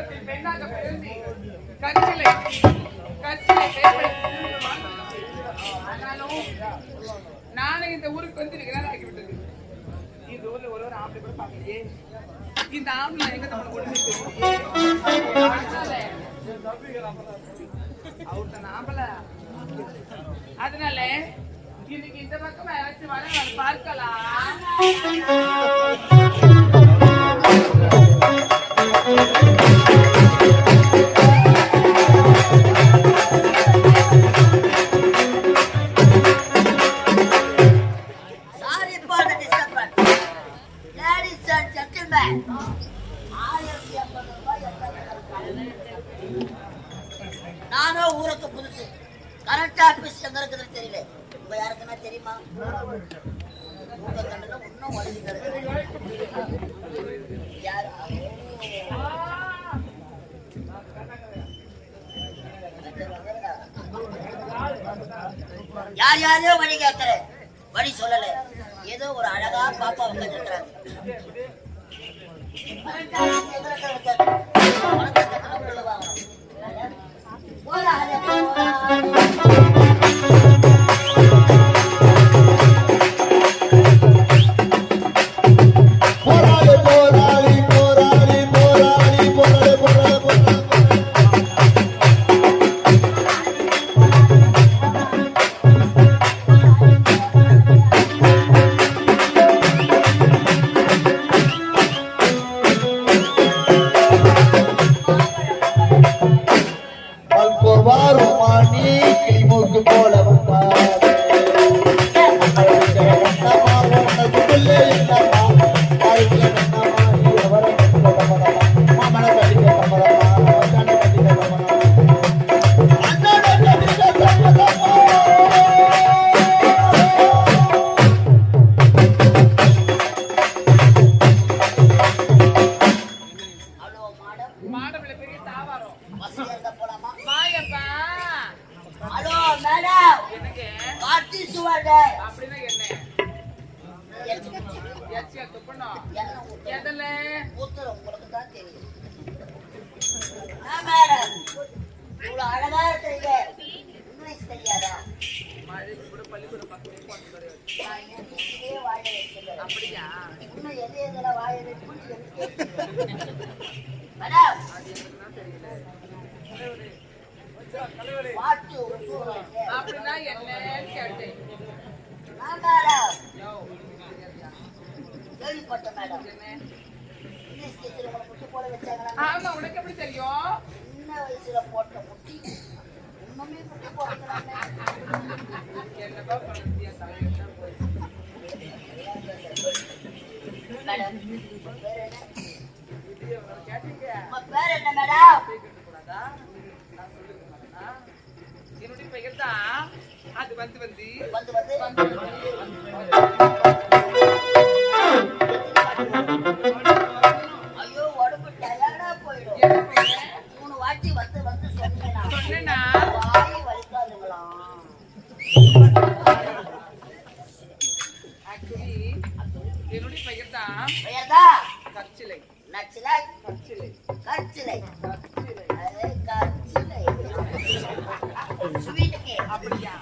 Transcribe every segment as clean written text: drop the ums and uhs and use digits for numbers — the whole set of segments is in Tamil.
கிராமத்தில் பெண்ணாக பிறந்து கற்சிலை ஆனாலும் நானும் இந்த ஊருக்கு வந்து நிகழ்ச்சி ஆகிவிட்டது. இந்த ஊர்ல ஒரு ஆம்பளை கூட பார்க்கலையே. இந்த ஆம்பளை எங்க நம்ம அவர்தான் ஆம்பளை. அதனால இன்னைக்கு இந்த பக்கம் யாராச்சும் வர பார்க்கலாம். நானும் ஊருக்கு புதுசு. கரெக்டா ஆபீஸ் எங்க இருக்குதுன்னு தெரியல. உங்க யாருக்குன்னா தெரியுமா? உங்க கண்ணுல இன்னும் வளர்ச்சி கிடக்குது. யார் யாரையோ வழி கேட்கிற வழி சொல்லல. ஏதோ ஒரு அழகா பாப்பா உட்காந்துருக்கிறாங்க. ஆமா, உனக்கு எப்படி தெரியும்? சின்ன வயசுல போட்ட முட்டி இன்னுமே குட்டி போடுறாங்க. என்னப்பா பண்ணுதியா தலையில போய். மேடம் பேர் என்ன? இது உங்களுக்கு கேட்டீங்க. உங்க பேர் என்ன மேடம்? கேட்க கூடாதா? நான் சொல்லுறேன்னா என்னுடைய பெயர் தான். அது வந்து ஐயோ உடம்பு டயர்டா போயிடும். 3 வாட்டி வந்து சொன்னேனா வாய் வலிக்காதுங்களா? ஆக்சுவலி என்னுடைய பெயர் தான் கற்சிலை. நச்சிலை கற்சிலை கற்சிலை கற்சிலை ஸ்வீட்கே அப்படியா?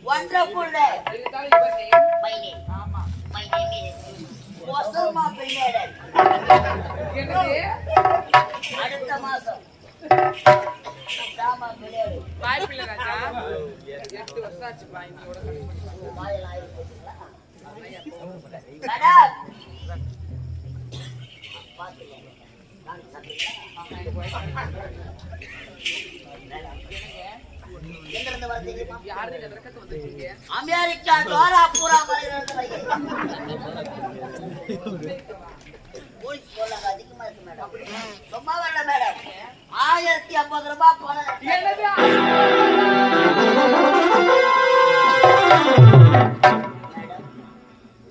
வண்டர்ஃபுல். இதுதான் இவர் நேம். My name. ஆமா, மை நேம் இஸ் ஒசமா பின்னேடன். என்னது? அடுத்த மாசம் சாமா பின்னேடு. வாய்ப்பில்லை ராஜா. 8 வருஷம் ஆச்சு பாயிங்கோட கஷ்டம். வாயில ஆயி போச்சுங்களா? மேடம் பாத்துங்க. நான் எங்கிருந்து வந்தீங்க? யாரு எதற்கத்து வந்திருக்கீங்க? அமெரிக்கா டோராபுரா மலையிலிருந்து வருகிறேன். போலீஸ் போலாங்க அதிகமா இருக்கு மேடம். சும்மா வரல மேடம். 1050 ரூபாய் போன. என்னது? மேடம்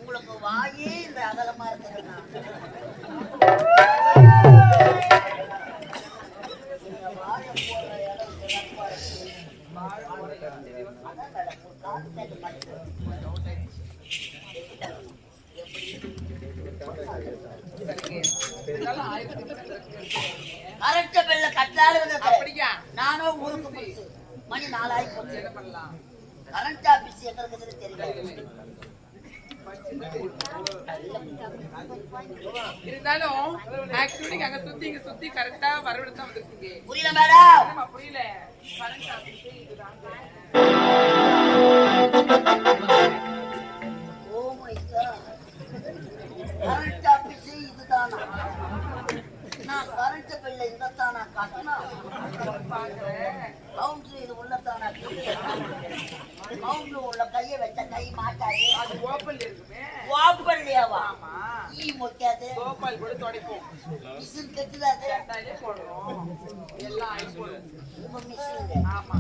உங்களுக்கு வாயே இந்த அகலமா இருக்குதுன்னா வாழ போற இடம் சிறப்பா இருக்கு. அதான் மேடம் ஒரு கான்செப்ட் மாதிரி இதெல்லாம் 1000 கரெக்ட் பெல்ல கட்டாரு அப்படியா? நானும் ஊருக்கு புதுசு. மணி 4 ஆகி போச்சு. என்ன பண்ணலாம்? கரண்ட் ஆபீஸ் எங்க இருக்குதுன்னு தெரியல. இருந்தாலும் ஆக்சுவலி அங்க சுத்தி இங்க சுத்தி கரெக்டா வரவிட்டு தான் வந்திருக்கீங்க. புரியல மேடம்? என்னம்மா புரியல? கரண்ட் ஆபீஸ் இதுதாங்க. Oh my God. Current office இதுதானா? நான் கரண்ட் பில்ல இந்த தானா கட்டணும். பாக்குறேன். கவுண்டர் இது உள்ள தானா? கவுண்டர் உள்ள கையை வச்ச கை மாட்டாது. அது ஓப்பன்ல இருக்குமே. ஓப்பன்லயாவா? ஆமா. ஈ மொக்காது. சோப்பால் கூட துடைப்போம். மிஷின் கட்டுதாது. ரெண்டாயிலே போடுறோம். எல்லாம் ஆயில் போடுவோம். உங்க மிஷின். ஆமா.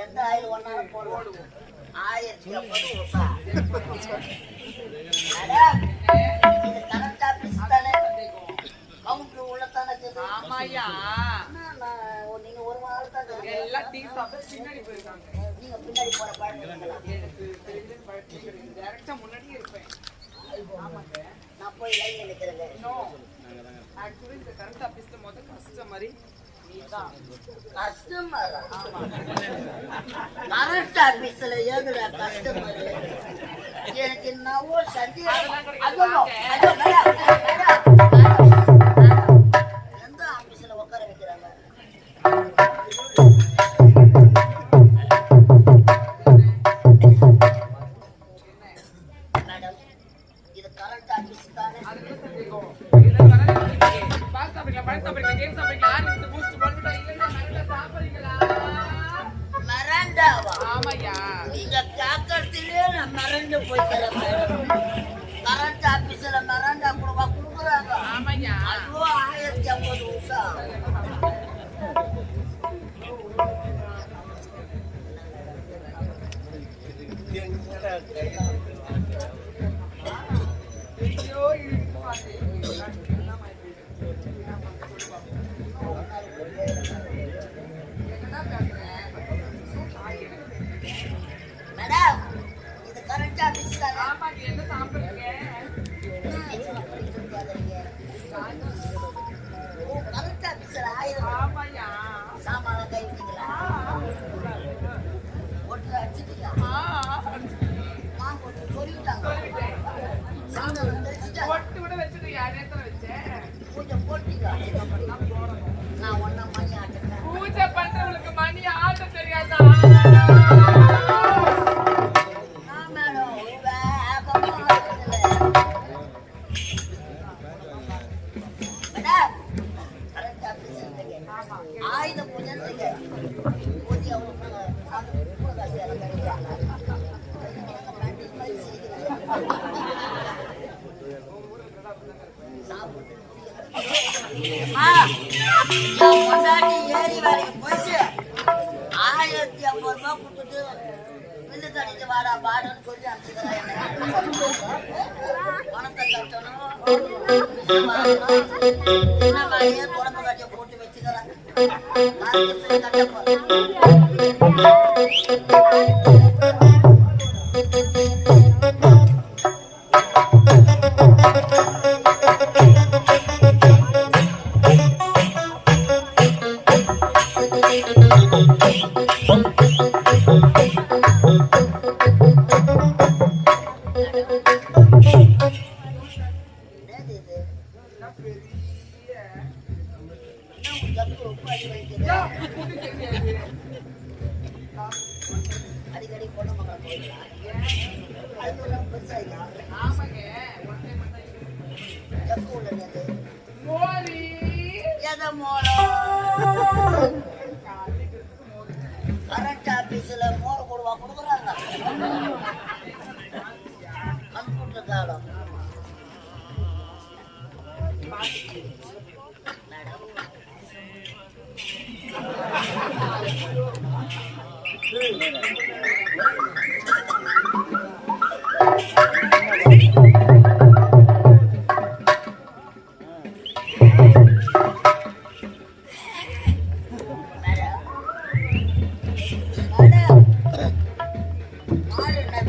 எந்த ஆயில் ஒண்ணால போடுவோம். 1050 ரூபாய். மேடம், இது கரண்ட் ஆபீஸ் தானே? கவுண்டர் உள்ள தானே இருக்குது? ஆமாயா. நீங்க ஒரு வாரம் தான் எல்லாம் டீ சாப்பிட்டு பின்னாடி போயிருக்காங்க. நீங்க பின்னாடி போற பழக்கம் எனக்கு தெரிஞ்ச பழக்கம் கிடையாது. டைரக்டா முன்னாடியே இருப்பேன். ஆமாங்க. நான் போய் லைன்ல நிக்கிறேங்க. நோ. ஆக்சுவலி இந்த கரண்ட் ஆபீஸ்ல மொத கஸ்டமர் நீதான். கஸ்டமரா? ஆமா. கரண்ட் ஆபீஸ்ல ஏதுடா கஸ்டமர்? எனக்கு என்னவோ சந்தேகம். எந்த ஆபீஸ்ல உட்கார வைக்கிறாங்க? மேடம், இது கரண்ட் ஆபீஸ் தானே? அதுக்கு சந்தேகம். இதெல்லாம் வரல. பாஸ் சாப்பிடுங்க, பழம் சாப்பிடுங்க, கேம் சாப்பிடுங்க, ஆரஞ்சு பூஸ்ட் போட்டுட்டா இல்லன்னா நல்லா சாப்பிடுறீங்களா? மரண்டாவா? ஆமாயா. நீங்க காக்கறதுலயே நான் மறந்து போய்க்கிறேன் மேடம். கரண்ட் ஆபீஸ்ல மரண்டா கொடுக்குறாங்க. ஆமாயா. அதுவோ 1050 வருஷம். ஐயோ, இது பாத்து. என்னடா பேசுறேன்? மேடம், இது கரண்ட் ஆபீஸ் தானே? ஆமா, நீ என்ன சாப்பிடுறீங்க? ஓ, கரண்ட் ஆபீஸ்ல 1000 ஆமாயா. சாமான கை வைக்கிறீங்களா? ஒட்டு அடிச்சிட்டீங்களா? மாங்கொட்டு சொல்லிட்டாங்க. சொல்லிட்டேன். சாமான தெரிச்சிட்டாங்க. ஒட்டு கூட வச்சுட்டு நேரத்துல வச்சேன். பூஜை போட்டீங்க. நான் ஒன்னா மணி ஆட்டுறேன். பூஜை பண்றவங்களுக்கு மணி ஆட்ட தெரியாதா? மேடம், வேகமா ஆடுறதுல. மேடம், கரண்ட் ஆபீஸ் இருந்தீங்க. ஆயுத பூஜை இருந்தீங்க. பூஜை அவங்க அது பூ காசு எல்லாம் கிடைச்சாங்க. நன்றி மாதிரி செய்கிறேன். சாப்பிட்டு பொண்டாட்டி ஏறி வேலைக்கு போயிட்டு 1050 ரூபாய் கொடுத்துட்டு பில்லு தடிச்சு வாடா பாடுன்னு சொல்லி அனுப்பிச்சுக்கிறேன். பணத்தை கட்டணும், என்ன வேலையே குழம்பு கட்டிய போட்டு வச்சுக்கிறேன். கட்ட போறேன். என்னது இது? என்ன ஜப்பு ரொம்ப அடி வைக்கிறேன். அடிக்கடி பொண்ணு மகளை போயிடலாம். அது ஒரு பெருசாக ஆமாங்க. ஜப்பு உள்ளது. மோரி. எதை மூலம்? கரண்ட் ஆபீஸ்ல மோர் கொடுவா கொடுக்குறாங்க. கம்ப்யூட்டர் காலம். மேடம், மாடு என்ன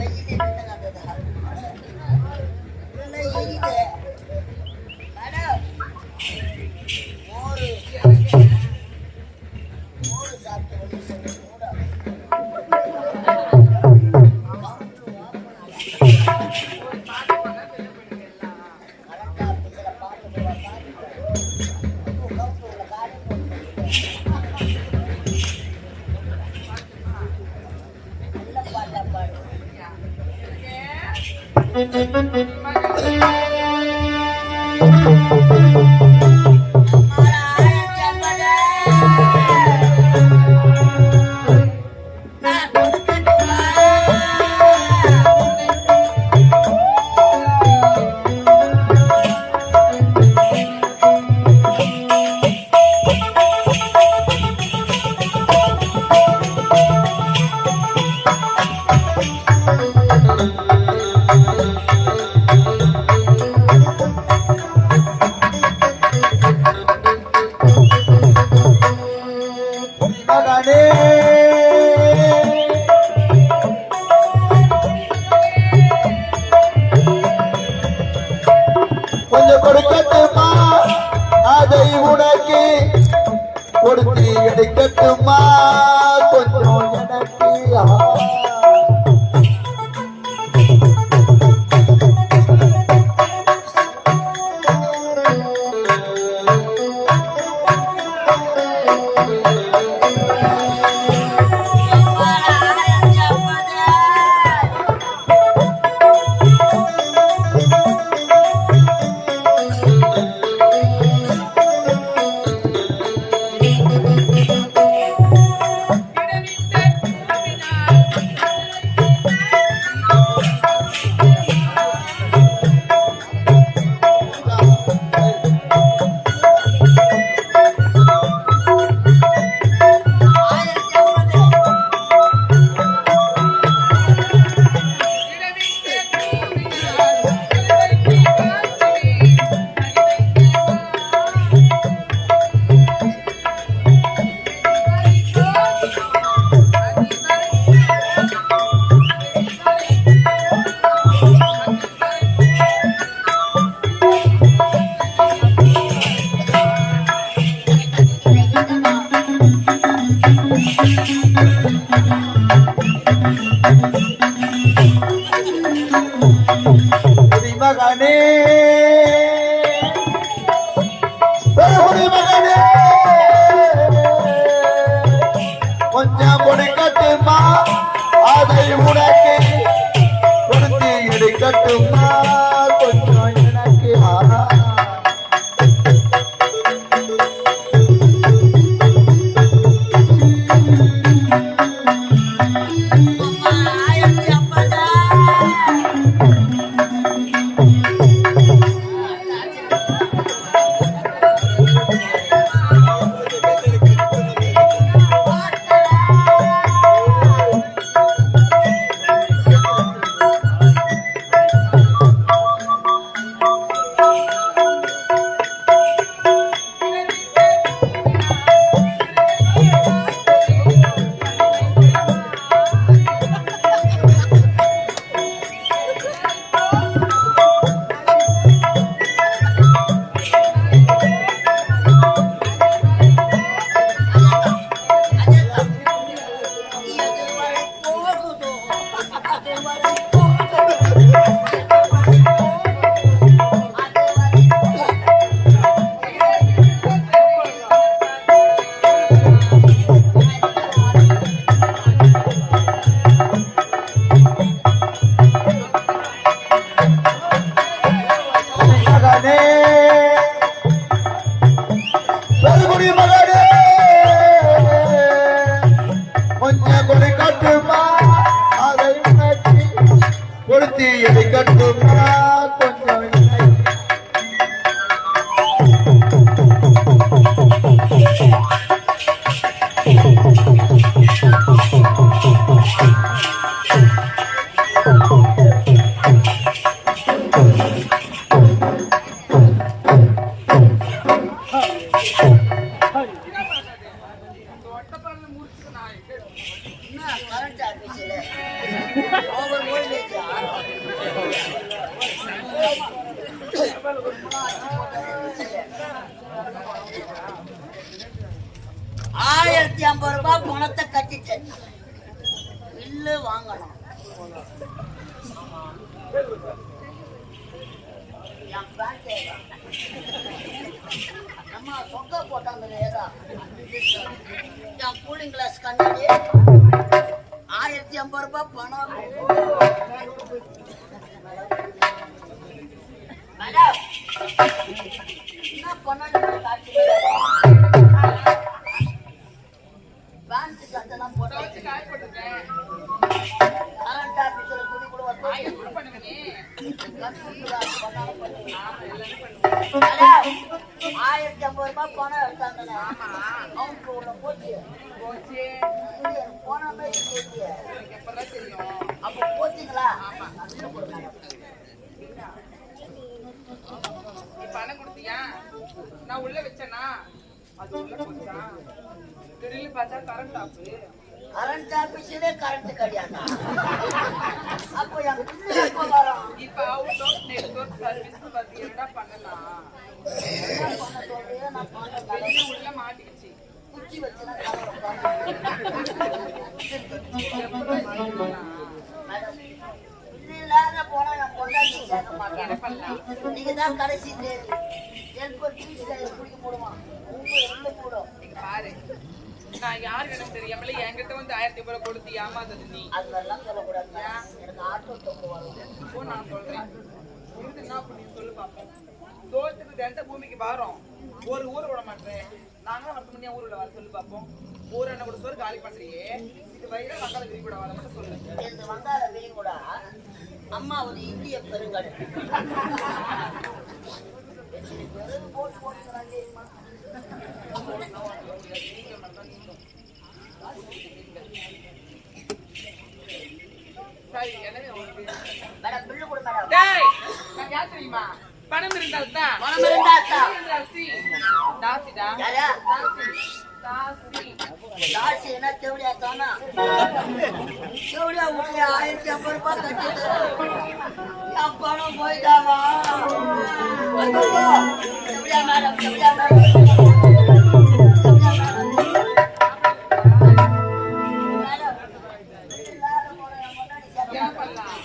கொஞ்சம் கொடுக்கட்டுமா அதை உனக்கு கொடுத்து எடுக்கட்டுமா கொஞ்சம் எனக்கு மகனே மகனே கொஞ்சம் கொடுக்கட்டுமா அதை உனக்கு கொடுத்து எடுக்கட்டுமா கொஞ்சம் எனக்கு கொஞ்சம் கொடுக்கட்டுமா அதை கொடுத்து எடுக்கட்டுமா கொஞ்சம் கரண்ட் ஆபீஸ்ல ஓவர் வோல்டேஜ் 1050 ரூபாய் பணத்தை கட்டிட்டு பில்லு வாங்கணும். நம்ம சொக்க போட்டாங்க ஏதா கூலிங் கிளாஸ் கண்ணாடி 1050 ரூபாய் பணம் மேடம் என்ன பண்ணாலும் காட்சி பேண்ட் சட்டெல்லாம் போட்டு துவைச்சு காய போட்டிருக்கேன். கரண்ட் ஆபீஸ்ல துணி கூட வந்து எப்படி பண்ணுவ நீ? பண்ணாலும் பண்ணுவேன். ஆமா, எல்லாமே பண்ணுவேன். மேடம் 1050 ரூபாய் பணம் எடுத்தாங்கண்ணே. அவங்க உள்ள போச்சு போச்சு. போன மாதிரி போச்சு. எனக்கு எப்பதான் தெரியும்? அப்ப போச்சுங்களா? நீ பணம் கொடுத்தியா? நான் உள்ள வச்சேனா? அது உள்ள போச்சா? திடீர்னு பார்த்தா கரண்ட் ஆஃப். கரண்ட் ஆபீஸ்லயே கரண்ட் கிடையாதா? அப்ப என் பிள்ளை எப்ப வரும்? இப்ப அவுட் ஆஃப் நெட்வொர்க் சர்வீஸ் பத்தி என்னடா பண்ணலாம்? என்ன பண்ண சொல்றீங்க? நான் பண்ண வெளியே உள்ள மாட்டிக்கிச்சு. குச்சி வச்சுனா மேடம் இல்லாத போனா நான் பொண்டாட்டி கேட்க மாட்டேன். என்ன பண்ணலாம்? நீங்க தான் கடைசி தேதி எனக்கு ஒரு பீஸ்ல குடிக்க போடுவான் உங்க எந்த போடும் இங்க பாரு, நான் யாருக்கு எனக்கு தெரியாமல என்கிட்ட வந்து 1000 ரூபாய் கொடுத்து ஏமாந்தது நீ. அதெல்லாம் சொல்லக்கூடாது. எனக்கு ஆட்டோ தொங்க வரும். இப்போ நான் சொல்றேன், இது என்ன பண்ணி சொல்லு பாப்போம். தோட்டத்துக்கு ரெண்ட பூமிக்கு வாரோம், ஒரு ஊரை விட மாட்டேன். நாங்களும் வருஷம் பண்ணி ஊருல வர சொல்லு பாப்போம். ஊர் என்ன கூட சொல்லு காலி பண்றியே, இது வயிறு மக்களை விரி கூட வர மட்டும் சொல்லு. இந்த வந்தார வெளியும் கூட அம்மா ஒரு இந்திய பெருங்கடல் போட்டு போட்டுக்கிறாங்க. சரி, எனவே உனக்கு மேடம் பில்லு கொடு மேடம். டேய், நான் யார் தெரியுமா? பணம் இருந்தால் தான். பணம் இருந்தாத்தா? தாசி. தாசிடா. யாரா? தாசி. தாசி என்ன தேவடியா தானா? தேவடியா வீட்டுல 1050 ரூபாய் கட்டிட்டு என் பணம் போயிட்டாமா? தேவடியா மேடம், தேவடியா மேடம், என்ன பண்ணலாம்?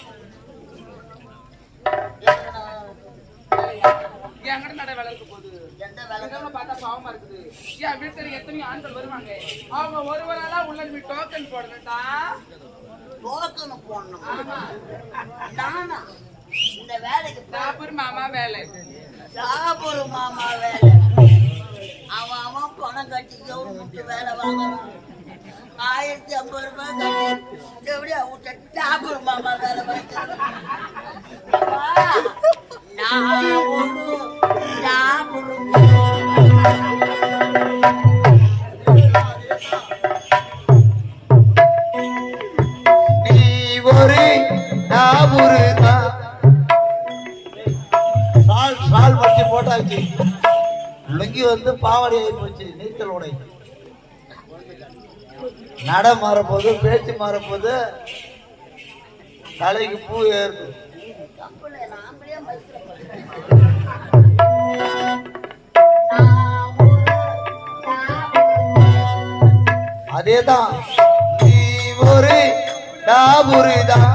என்கிட்ட நட வேலை இருக்க போகுது. எந்த வேலை? இதெல்லாம் பார்த்தா பாவமா இருக்குது. என் வீட்டுல எத்தனையோ ஆண்கள் வருவாங்க, அவங்க ஒருவரெல்லாம் உள்ள நீ டோக்கன் போடணும்டா. டோக்கன் போடணும்? ஆமா, நானா இந்த வேலைக்கு சாபூர் மாமா வேலை. சாபூர் மாமா வேலை? அவன் பணம் கட்டி கவர்மெண்ட் வேலை வாங்கணும். 1050 ரூபாய் கட்டி எப்படியா விட்ட சாபூர் மாமா வேலை வாங்கிட்டு நான் ஒரு சாபூர் நீ ஒரு ஞாபகம் சால் மடிச்சு போட்டாச்சு. லுங்கி வந்து பாவாடை ஆகி போச்சு. நீச்சல் உடை நட மாறப்போது, பேச்சு மாறப்போது, தலைக்கு பூ ஏறுது. அதேதான், நீ ஒரு ஞாபகம்.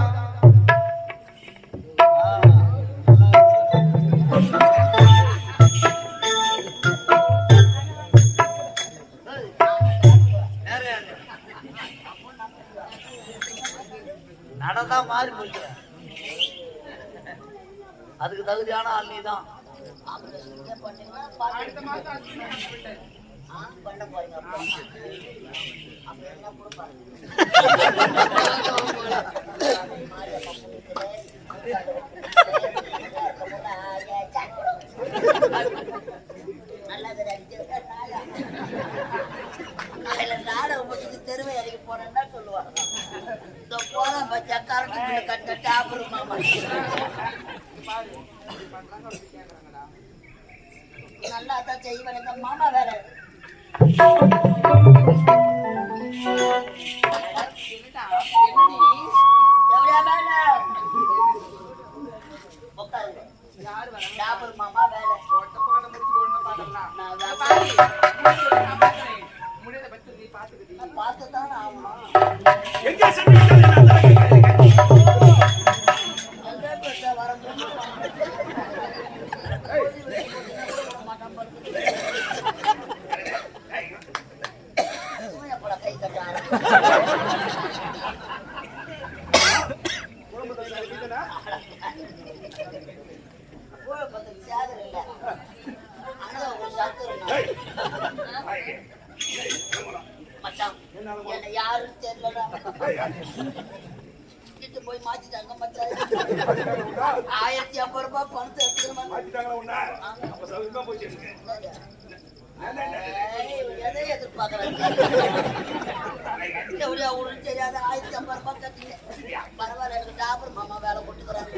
நடதான் மாறி போச்சு. அதுக்கு தகுதியான ஆள் நீ தான். அடுத்த மாசம் அர்ச்சனை பண்ணிவிட்டேன். பண்ண போறீங்க அப்ப என்ன கொடுப்பாங்க? நாடகம் முடிச்சு தெருவை இறங்கி போனேன்னா சொல்லுவாங்க, இந்த போன பச்சா கரண்ட் பில்லு கட்ட டாபர் மாமா. நல்லா தான் செய்வேன். இந்த மாமா வேற எவ்வளோ வேலை உட்காருங்க. டாபர் மாமா வேலை பார்த்துதான் ஆகணும். வர கை கட்டான என்ன யாரும் தெரியலடா. கிட்ட போய் மாத்திட்டாங்க மச்சான். 1050 ரூபாய் பணத்தை எடுத்துக்கணும். எதை எதிர்பார்க்கறாங்க? எப்படியா உங்களுக்கு தெரியாத 1050 ரூபாய் கட்டிங்க. பரவாயில்ல, எனக்கு டாபர் மாமா வேலை கொடுத்துக்கிறாங்க.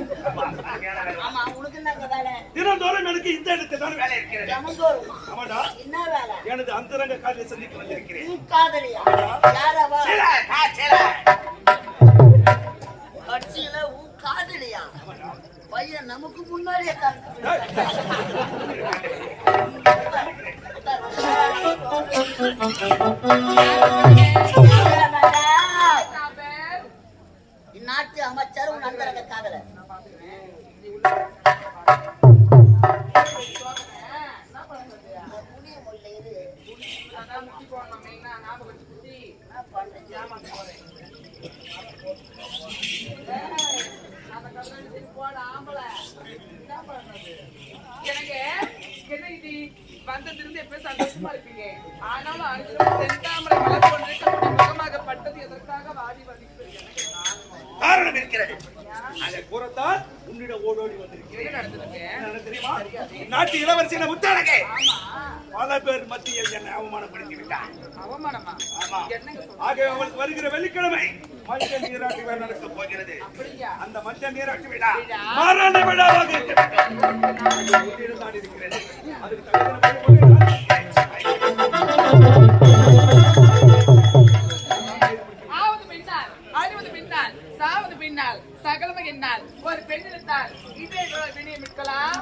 ஆமா, உனக்கு என்ன வேலை? தினந்தோறும் எனக்கு இந்த இடத்துல தான் வேலை இருக்கிறது. தினந்தோறுமா? ஆமாடா, என்ன வேலை? எனது அந்தரங்க காதலை சந்திக்க வந்திருக்கிறேன். உன் காதலியா? யாரவா? கட்சியில உன் காதலியா? பையன் நமக்கு முன்னாடியே இந்நாட்டு அமைச்சர் உன் அந்தரங்க காதல. எனக்கு என்ன இது வந்ததிலிருந்து எப்பயும் சந்தோஷமா இருப்பீங்க. ஆனாலும் அனுஷம் செந்தாமரை மலர் கொண்டு முகமாகப்பட்டது எதற்காக வாடி வதிப்பது காரணம் இருக்கிறது. அதை கூறத்தான் உன்னிடம் ஓடோடி வந்திருக்கிறேன். என்ன நடந்ததுங்க? என்ன தெரியுமா? நாட்டு இளவரசியான முத்தாளகை ஆமா, பல பேர் மத்தியில் என்னை அவமானப்படுத்தி விட்டார். அவமானமா? ஆமா. என்னங்க சொல்றீங்க? ஆகவே அவளுக்கு வருகிற வெள்ளிக்கிழமை மஞ்சள் நீராட்டு விழா நடக்க போகிறது. அப்படியா? அந்த மஞ்சள் நீராட்டு விழா மாறான விழாவாக இருக்க வேண்டும். தான் இருக்கிறது. அதுக்கு ஆவது பின்னால், அழிவது பின்னால், சாவது பின்னால், சகலமை என்னால் ஒரு பெண்ணிருந்தால் இதே வினையை மிட்கலாம்.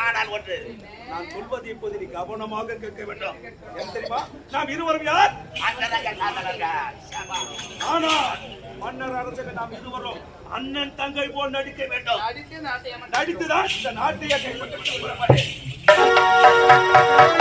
ஆனால் ஒன்று நான் சொல்வது இப்போது நீ கவனமாக கேட்க வேண்டும். என்ன தெரியுமா? நாம் இருவரும் யார்? ஆனால் மன்னர் அரசுக்கு நாம் இருவரும் அண்ணன் தங்கை போல் நடிக்க வேண்டும். அடித்து நாட்டையமன் நடித்துதான் இந்த நாட்டையே கைப்பற்ற